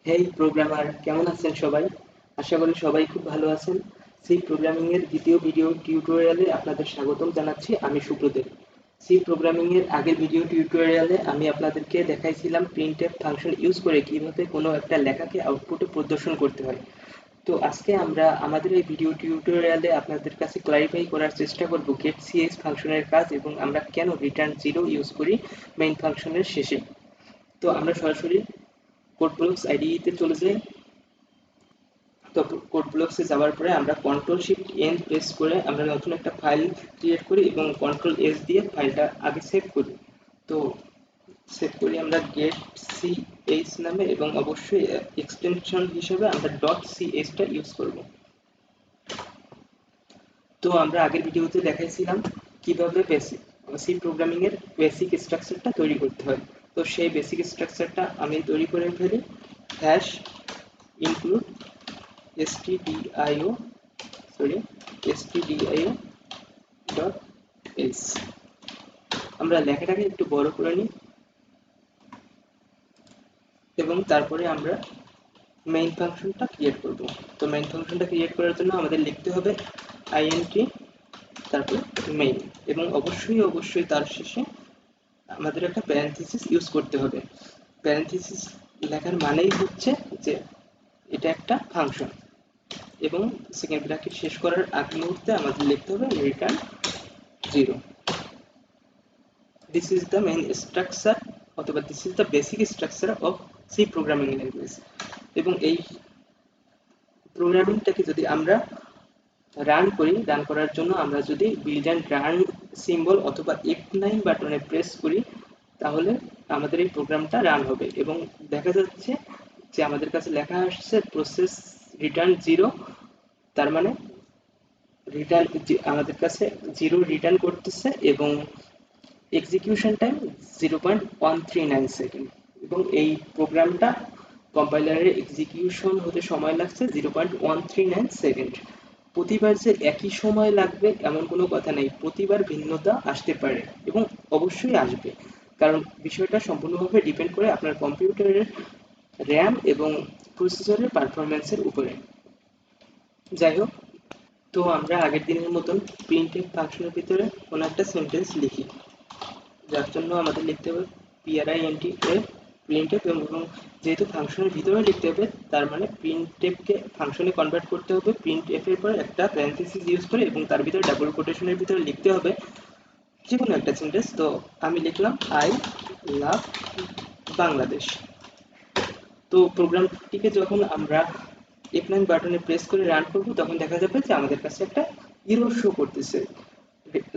হেই programmer, কেমন আছেন সবাই? আশা করি সবাই খুব ভালো আছেন। সি প্রোগ্রামিং এর দ্বিতীয় ভিডিও টিউটোরিয়ালে আপনাদের স্বাগতম জানাচ্ছি। আমি সুব্রদেব। সি প্রোগ্রামিং এর আগের ভিডিও টিউটোরিয়ালে আমি আপনাদেরকে দেখাইছিলাম প্রিন্টএফ ফাংশন ইউজ করে কিভাবে কোনো একটা লেখাকে আউটপুটে প্রদর্শন করতে হয়। তো আজকে আমরা আমাদের এই ভিডিও টিউটোরিয়ালে আপনাদের কাছে ক্লারিফাই করার চেষ্টা করব getch ফাংশনের কাজ এবং আমরা কেন রিটার্ন জিরো ইউজ করি মেইন ফাংশনের শেষে। তো আমরা সরাসরি কোড ব্লকস আইডিইতে চলে যাই। তো কোড ব্লকসে যাওয়ার পরে আমরা কন্ট্রোল শিফট এন প্রেস করে আমরা নতুন একটা ফাইল ক্রিয়েট করি এবং কন্ট্রোল এস দিয়ে ফাইলটা আগে সেভ করি। তো সেভ করি আমরা গেট সিএইচ নামে এবং অবশ্যই এক্সটেনশন হিসেবে আমরা ডট সিএইচটা ইউজ করব। তো আমরা আগের ভিডিওতে দেখাইছিলাম কিভাবে বেসিক সি প্রোগ্রামিং এর বেসিক স্ট্রাকচারটা তৈরি করতে হয়। তো সেই বেসিক স্ট্রাকচারটা আমি তৈরি করে ফেলি। Hash include stdio stdio dot S. আমরা লেখাটাকে একটু বড় করে নিই এবং তারপরে আমরা মেইন ফাংশনটা ক্রিয়েট করব। তো মেইন ফাংশনটা ক্রিয়েট করার জন্য আমাদের লিখতে হবে int তারপর মেইন এবং অবশ্যই তার শেষে আমাদের একটা প্যারেনথেসিস ইউজ করতে হবে। প্যারেনথেসিস লেখার মানেই হচ্ছে যে এটা একটা ফাংশন এবং সেকেন্ড ব্র্যাকেট শেষ করার আগ মুহূর্তে আমাদের লিখতে হবে return zero. This is the main structure অথবা this is the basic structure of C programming language. এবং এই প্রোগ্রামিংটাকে যদি আমরা রান করি, রান করার জন্য আমরা যদি বিল্ড অ্যান্ড রান সিম্বল অথবা F9 বাটনে প্রেস করি তাহলে আমাদের এই প্রোগ্রামটা রান হবে এবং দেখা যাচ্ছে যে আমাদের কাছে লেখা আসছে প্রসেস রিটার্ন জিরো। তার মানে রিটার্ন আমাদের কাছে জিরো রিটার্ন করতেছে এবং এক্সিকিউশন টাইম 0.139 সেকেন্ড এবং এই প্রোগ্রামটা কম্পাইলারের এক্সিকিউশন হতে সময় লাগছে 0.139 সেকেন্ড। প্রতিবার যে একই সময় লাগবে এমন কোনো কথা নেই, প্রতিবার ভিন্নতা আসতে পারে এবং অবশ্যই আসবে, কারণ বিষয়টা সম্পূর্ণভাবে ডিপেন্ড করে আপনার কম্পিউটারের র্যাম এবং প্রসেসরের পারফরমেন্সের উপরে। যাই হোক, তো আমরা আগের দিনের মতন প্রিন্টএফ ফাংশনের ভিতরে কোনো একটা সেন্টেন্স লিখি, যার জন্য আমাদের লিখতে হবে printf প্রিন্টএফ এবং যেহেতু ফাংশনের ভিতরে লিখতে হবে তার মানে প্রিন্টএফকে ফাংশনে কনভার্ট করতে হবে প্রিন্টএফ এর পর একটা প্যারেনথেসিস ইউজ করে এবং তার ভিতরে ডাবল কোটেশনের ভিতরে লিখতে হবে যে কোনো একটা সেন্টেন্স। তো আমি লিখলাম আই লাভ বাংলাদেশ। তো প্রোগ্রামটিকে যখন আমরা F9 বাটনে প্রেস করে রান করব তখন দেখা যাবে যে আমাদের কাছে একটা এরর শো করতেছে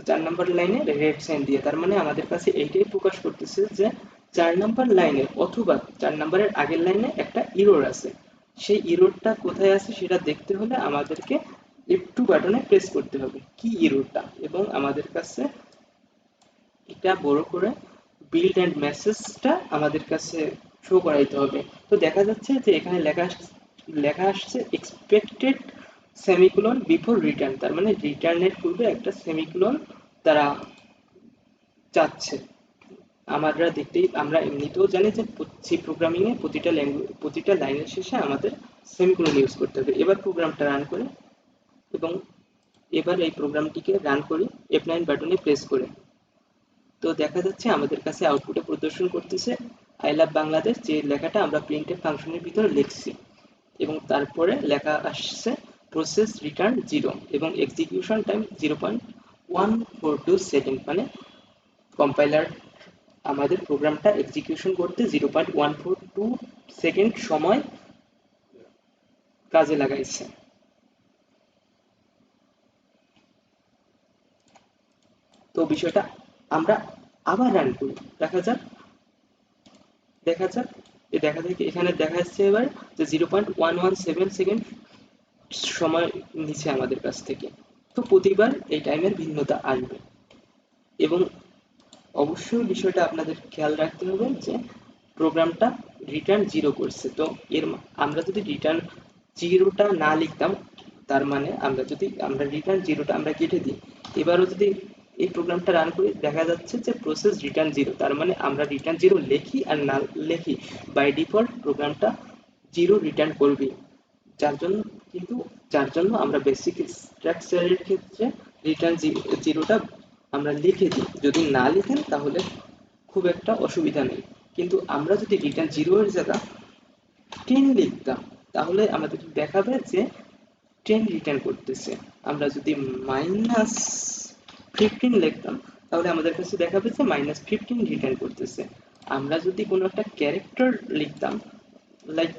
4 নম্বর লাইনে রেড সাইন দিয়ে। তার মানে আমাদের কাছে এইটাই প্রকাশ করতেছে যে 4 নম্বর লাইনে অথবা 4 নম্বরের আগের লাইনে একটা এরর আছে। সেই এররটা কোথায় আছে সেটা দেখতে হলে আমাদেরকে F2 বাটনে প্রেস করতে হবে কি এররটা, এবং আমাদের কাছে এটা বড় করে বিল্ড এন্ড মেসেজটা আমাদের কাছে শো করাইতে হবে। তো দেখা যাচ্ছে যে এখানে লেখা আসছে এক্সপেক্টেড সেমিকোলন বিফোর রিটার্ন, তার মানে রিটার্নের পূর্বে একটা সেমিকোলন তারা চাচ্ছে। আমরা এমনিতেও জানি যে সি প্রোগ্রামিং এ প্রতিটা লাইনের শেষে আমাদের সেমিকোলন ইউজ করতে হবে। এবার প্রোগ্রামটা রান করে এবং এবার এই প্রোগ্রামটিকে রান করি F9 বাটনে প্রেস করে। তো দেখা যাচ্ছে আমাদের কাছে আউটপুটে প্রদর্শন করতেছে আই লাভ বাংলাদেশ, যে লেখাটা আমরা প্রিন্টএফ ফাংশনের ভিতরে লিখছি এবং তারপরে লেখা আসছে প্রসেস রিটার্ন জিরো এবং এক্সিকিউশন টাইম 0.142 সেকেন্ড, মানে কম্পাইলার আমাদের প্রোগ্রামটা এক্সিকিউশন করতে 0.142 সেকেন্ড সময় কাজে লাগাইছে। তো বিষয়টা আমরা আবার রান করি, দেখা যাক দেখা যাক এখানে দেখা যাচ্ছে এবার যে 0.117 সেকেন্ড সময় নিচ্ছে আমাদের কাছ থেকে। তো প্রতিবার এই টাইমের ভিন্নতা আসবে এবং অবশ্যই বিষয়টা আপনাদের খেয়াল রাখতে হবে যে প্রোগ্রামটা রিটার্ন জিরো করছে। তো আমরা যদি রিটার্ন জিরোটা না লিখতাম, তার মানে আমরা রিটার্ন জিরোটা আমরা কেটে দিই, এবারও যদি এই প্রোগ্রামটা রান করি দেখা যাচ্ছে যে প্রসেস রিটার্ন জিরো, তার মানে আমরা রিটার্ন জিরো লিখি আর না লিখি বাই ডিফল্ট প্রোগ্রামটা জিরো রিটার্ন করবে, যার জন্য কিন্তু যার জন্য আমরা বেসিক স্ট্রাকচারের ক্ষেত্রে রিটার্ন জিরোটা আমরা লিখে দিই। যদি না লিখেন তাহলে খুব একটা অসুবিধা নেই, কিন্তু আমরা যদি রিটার্ন জিরো এর জায়গা 10 লিখতাম তাহলে আমাদের দেখাবে যে 10 রিটার্ন করতেছে। আমরা যদি -15 লিখতাম তাহলে আমাদের কাছে দেখাবে যে -15 রিটার্ন করতেছে। আমরা যদি কোনো একটা ক্যারেক্টার লিখতাম, লাইক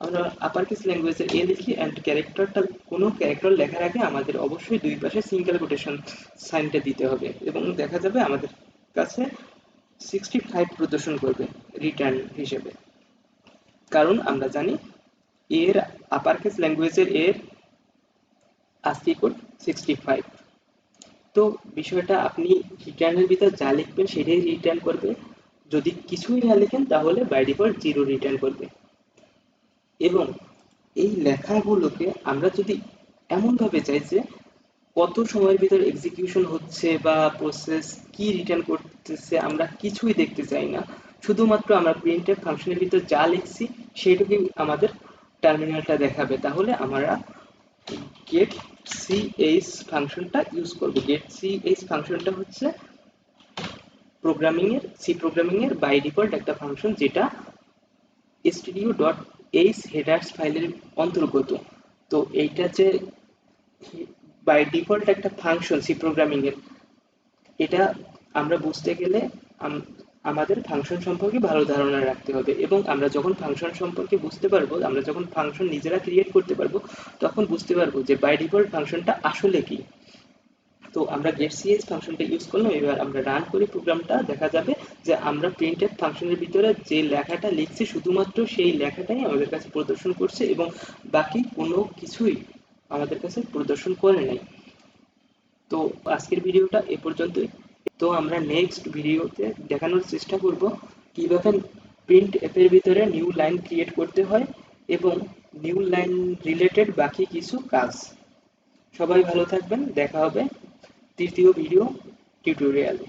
আমরা আপার কেস ল্যাঙ্গুয়েজের এ লিখি অ্যান্ড ক্যারেক্টারটা, কোনো ক্যারেক্টার লেখার আগে আমাদের অবশ্যই দুই পাশে সিঙ্গেল কোটেশন সাইনটা দিতে হবে এবং দেখা যাবে আমাদের কাছে 65 প্রদর্শন করবে রিটার্ন হিসেবে। কারণ আমরা জানি এর আপার কেস ল্যাঙ্গুয়েজের এর ASCII কোড 65। তো বিষয়টা আপনি রিটার্নের ভিতর যা লিখবেন সেটাই রিটার্ন করবে। যদি কিছুই না লিখেন তাহলে বাই ডিফল্ট জিরো রিটার্ন করবে। এবং এই লেখাগুলোকে আমরা যদি এমনভাবে চাই যে কত সময়ের ভিতর এক্সিকিউশন হচ্ছে বা প্রসেস কি রিটার্ন করতেছে আমরা কিছুই দেখতে চাই না, শুধুমাত্র আমরা প্রিন্টএফ ফাংশনের ভিতর যা লিখছি সেটুকুই আমাদের টার্মিনালটা দেখাবে, তাহলে আমরা গেট সিএইচ ফাংশনটা ইউজ করব। গেট সিএইচ ফাংশনটা হচ্ছে প্রোগ্রামিং এর বাই ডিফল্ট একটা ফাংশন, যেটা studio.h হেডার্স ফাইলের অন্তর্গত। তো এইটা যে বাই ডিফল্ট একটা ফাংশন সি প্রোগ্রামিং এর, এটা আমরা বুঝতে গেলে আমাদের ফাংশন সম্পর্কে ভালো ধারণা রাখতে হবে, এবং আমরা যখন ফাংশন সম্পর্কে বুঝতে পারবো, আমরা যখন ফাংশন নিজেরা ক্রিয়েট করতে পারবো, তখন বুঝতে পারবো যে বাই ডিফল্ট ফাংশনটা আসলে কি। তো আমরা getch ফাংশনটা ইউজ করলাম, এবার আমরা রান করি প্রোগ্রামটা, দেখা যাবে যে আমরা প্রিন্টএফ ফাংশনের ভিতরে যে লেখাটা লিখছি শুধুমাত্র সেই লেখাটাই আমাদের কাছে প্রদর্শন করছে এবং বাকি কোনো কিছুই আমাদের কাছে প্রদর্শন করে নাই। তো আজকের ভিডিওটা এ পর্যন্তই। তো আমরা নেক্সট ভিডিওতে দেখানোর চেষ্টা করব কিভাবে প্রিন্ট অ্যাপের ভিতরে নিউ লাইন ক্রিয়েট করতে হয় এবং নিউ লাইন রিলেটেড বাকি কিছু কাজ। সবাই ভালো থাকবেন, দেখা হবে তৃতীয় ভিডিও টিউটোরিয়ালে।